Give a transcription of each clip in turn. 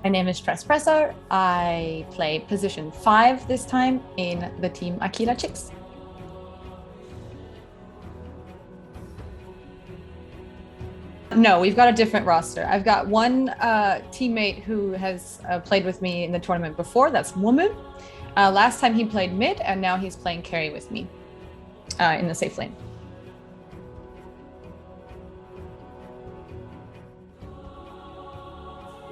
My name is Stresspresso. I play position 5 this time in the team Aqui Chicks. No, we've got a different roster. I've got one teammate who has played with me in the tournament before. That's Mumu. Last time he played mid, and now he's playing carry with me in the safe lane.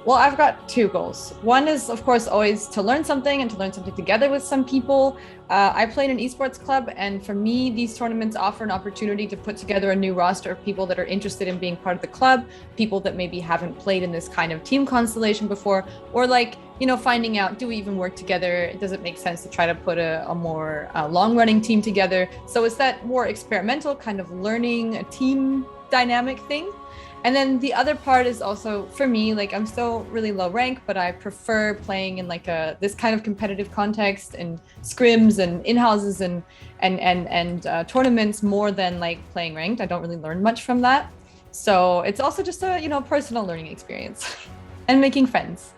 Well, I've got two goals. One is, of course, always to learn something and to learn something together with some people. I play in an esports club, and for me, these tournaments offer an opportunity to put together a new roster of people that are interested in being part of the club, people that maybe haven't played in this kind of team constellation before, or finding out, do we even work together? Does it make sense to try to put a more long-running team together? So it's that more experimental kind of learning a team dynamic thing. And then the other part is also, for me, I'm still really low rank, but I prefer playing in this kind of competitive context and scrims and in-houses and tournaments more than playing ranked. I don't really learn much from that. So it's also just a, personal learning experience and making friends.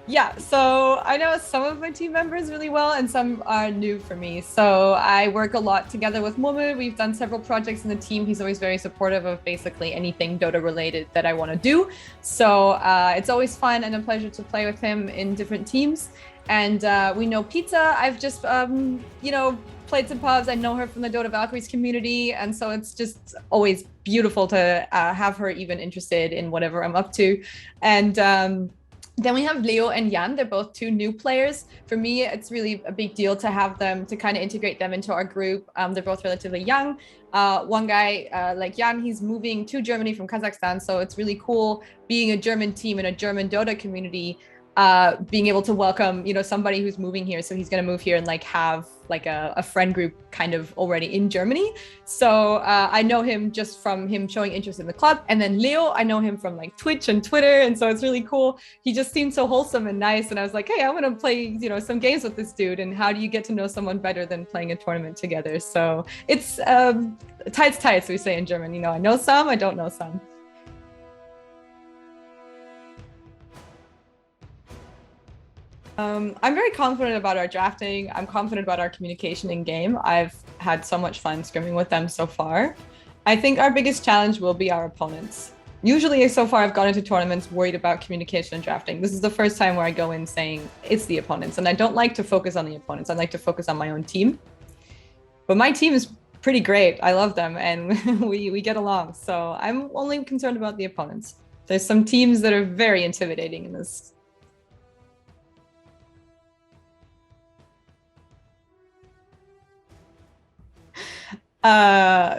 Yeah, so I know some of my team members really well and some are new for me. So I work a lot together with Mumu. We've done several projects in the team. He's always very supportive of basically anything Dota related that I want to do. So it's always fun and a pleasure to play with him in different teams. And we know Pizza. I've just, played some pubs. I know her from the Dota Valkyries community. And so it's just always beautiful to have her even interested in whatever I'm up to. And then we have Leo and Jan. They're both two new players. For me, it's really a big deal to have them, to kind of integrate them into our group. They're both relatively young. One guy, like Jan, he's moving to Germany from Kazakhstan. So it's really cool being a German team in a German Dota community, being able to welcome, somebody who's moving here. So he's going to move here and have a friend group kind of already in Germany. So I know him just from him showing interest in the club. And then Leo, I know him from Twitch and Twitter. And so it's really cool. He just seemed so wholesome and nice. And I was like, hey, I want to play, some games with this dude. And how do you get to know someone better than playing a tournament together? So it's tights, we say in German. I know some, I don't know some. I'm very confident about our drafting. I'm confident about our communication in game. I've had so much fun scrimming with them so far. I think our biggest challenge will be our opponents. Usually so far I've gone into tournaments worried about communication and drafting. This is the first time where I go in saying it's the opponents, and I don't like to focus on the opponents. I like to focus on my own team. But my team is pretty great. I love them and we get along. So I'm only concerned about the opponents. There's some teams that are very intimidating in this.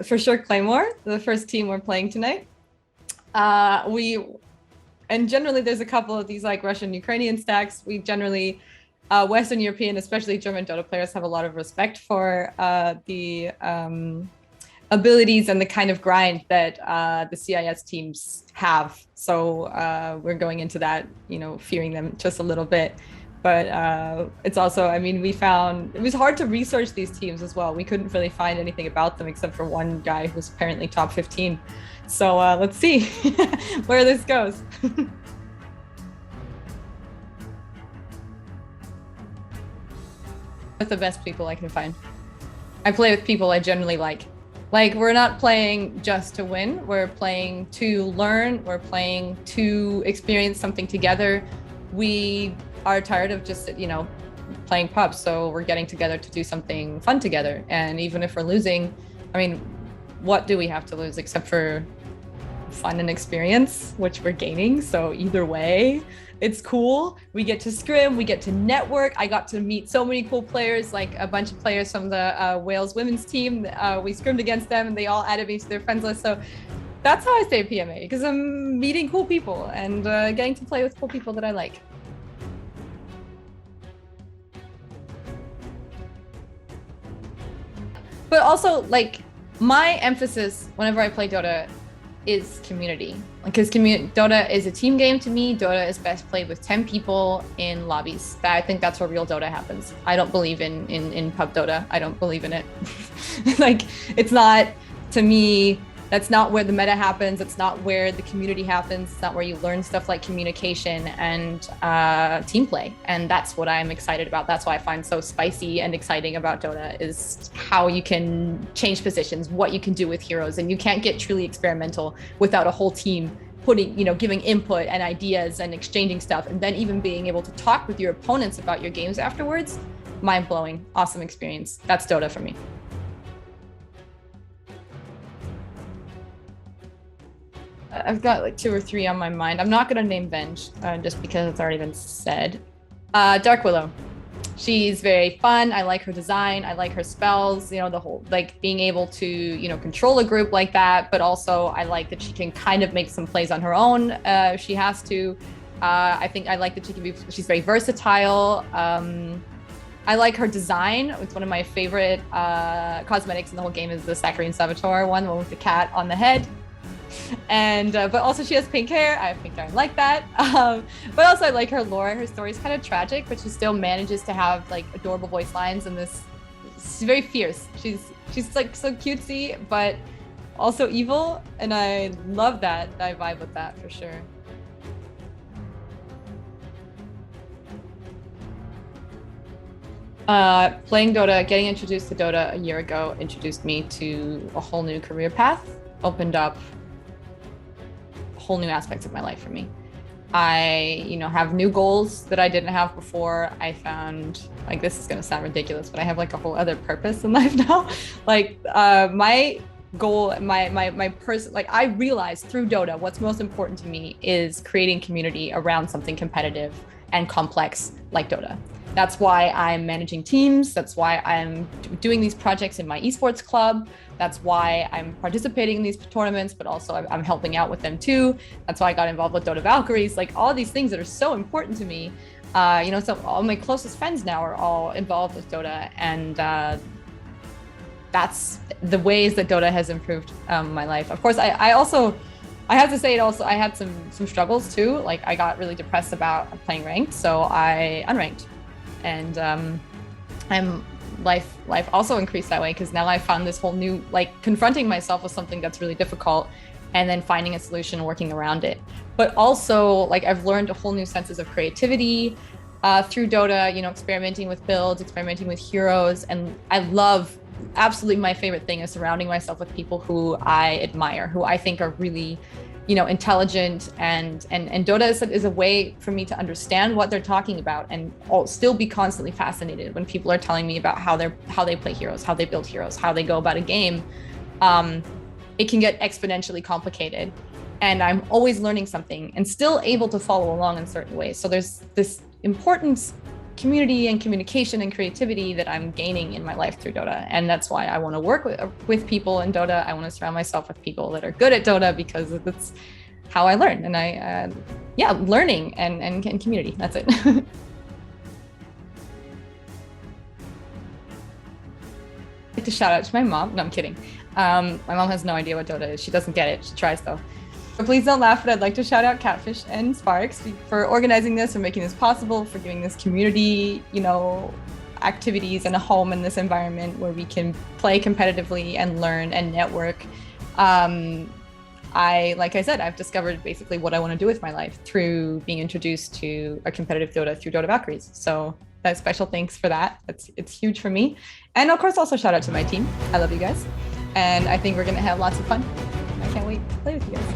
For sure, Claymore, the first team we're playing tonight. And generally there's a couple of these Russian, Ukrainian stacks. We generally, Western European, especially German Dota players have a lot of respect for the abilities and the kind of grind that the CIS teams have. So we're going into that, fearing them just a little bit. But it's also, we found it was hard to research these teams as well. We couldn't really find anything about them except for one guy who's apparently top 15. So let's see where this goes. With the best people I can find. I play with people I generally like. We're not playing just to win. We're playing to learn. We're playing to experience something together. We are tired of just, playing pubs. So we're getting together to do something fun together. And even if we're losing, what do we have to lose except for fun and experience, which we're gaining? So either way, it's cool. We get to scrim, we get to network. I got to meet so many cool players, a bunch of players from the Wales women's team. We scrimmed against them and they all added me to their friends list. So that's how I stay PMA, because I'm meeting cool people and getting to play with cool people that I like. But also, my emphasis whenever I play Dota is community. Because Dota is a team game to me. Dota is best played with 10 people in lobbies. I think that's where real Dota happens. I don't believe in pub Dota. I don't believe in it. It's not, to me, that's not where the meta happens. It's not where the community happens. It's not where you learn stuff like communication and team play. And that's what I'm excited about. That's why I find so spicy and exciting about Dota, is how you can change positions, what you can do with heroes. And you can't get truly experimental without a whole team putting, giving input and ideas and exchanging stuff, and then even being able to talk with your opponents about your games afterwards. Mind-blowing, awesome experience. That's Dota for me. I've got like 2 or 3 on my mind. I'm not going to name Venge just because it's already been said. Dark Willow. She's very fun. I like her design. I like her spells, the whole, like being able to, control a group like that. But also I like that she can kind of make some plays on her own if she has to. I think I like that she's very versatile. I like her design. It's one of my favorite cosmetics in the whole game is the Saccharine Saboteur one, the one with the cat on the head. And but also she has pink hair. I have pink hair. I like that. But also I like her lore. Her story is kind of tragic, but she still manages to have like adorable voice lines, and she's very fierce. She's like so cutesy, but also evil, and I love that. I vibe with that for sure. Playing Dota, getting introduced to Dota a year ago introduced me to a whole new career path, opened up whole new aspects of my life for me. I, have new goals that I didn't have before. I found, like, this is going to sound ridiculous, but I have like a whole other purpose in life now. Like, my goal, my person, like I realized through Dota, what's most important to me is creating community around something competitive and complex like Dota. That's why I'm managing teams. That's why I'm doing these projects in my esports club. That's why I'm participating in these tournaments, but also I'm helping out with them too. That's why I got involved with Dota Valkyries, like all these things that are so important to me. So all my closest friends now are all involved with Dota, and that's the ways that Dota has improved my life. Of course, I have to say I had some struggles too. Like I got really depressed about playing ranked, so I unranked. And life also increased that way, because now I found this whole new, like, confronting myself with something that's really difficult and then finding a solution and working around it. But also, like, I've learned a whole new senses of creativity through Dota, experimenting with builds, experimenting with heroes. And I love, absolutely my favorite thing is surrounding myself with people who I admire, who I think are really intelligent, and Dota is a way for me to understand what they're talking about, and still be constantly fascinated when people are telling me about how they play heroes, how they build heroes, how they go about a game. It can get exponentially complicated, and I'm always learning something and still able to follow along in certain ways. So there's this important community and communication and creativity that I'm gaining in my life through Dota. And that's why I want to work with people in Dota. I want to surround myself with people that are good at Dota, because that's how I learn. And learning and community. That's it. I'd like to shout out to my mom. No, I'm kidding. My mom has no idea what Dota is. She doesn't get it. She tries though. But please don't laugh, but I'd like to shout out Catfish and Sparks for organizing this and making this possible, for giving this community, activities and a home in this environment where we can play competitively and learn and network. Like I said, I've discovered basically what I want to do with my life through being introduced to a competitive Dota through Dota Valkyries. So that special thanks for that. It's huge for me. And of course, also shout out to my team. I love you guys. And I think we're going to have lots of fun. I can't wait to play with you guys.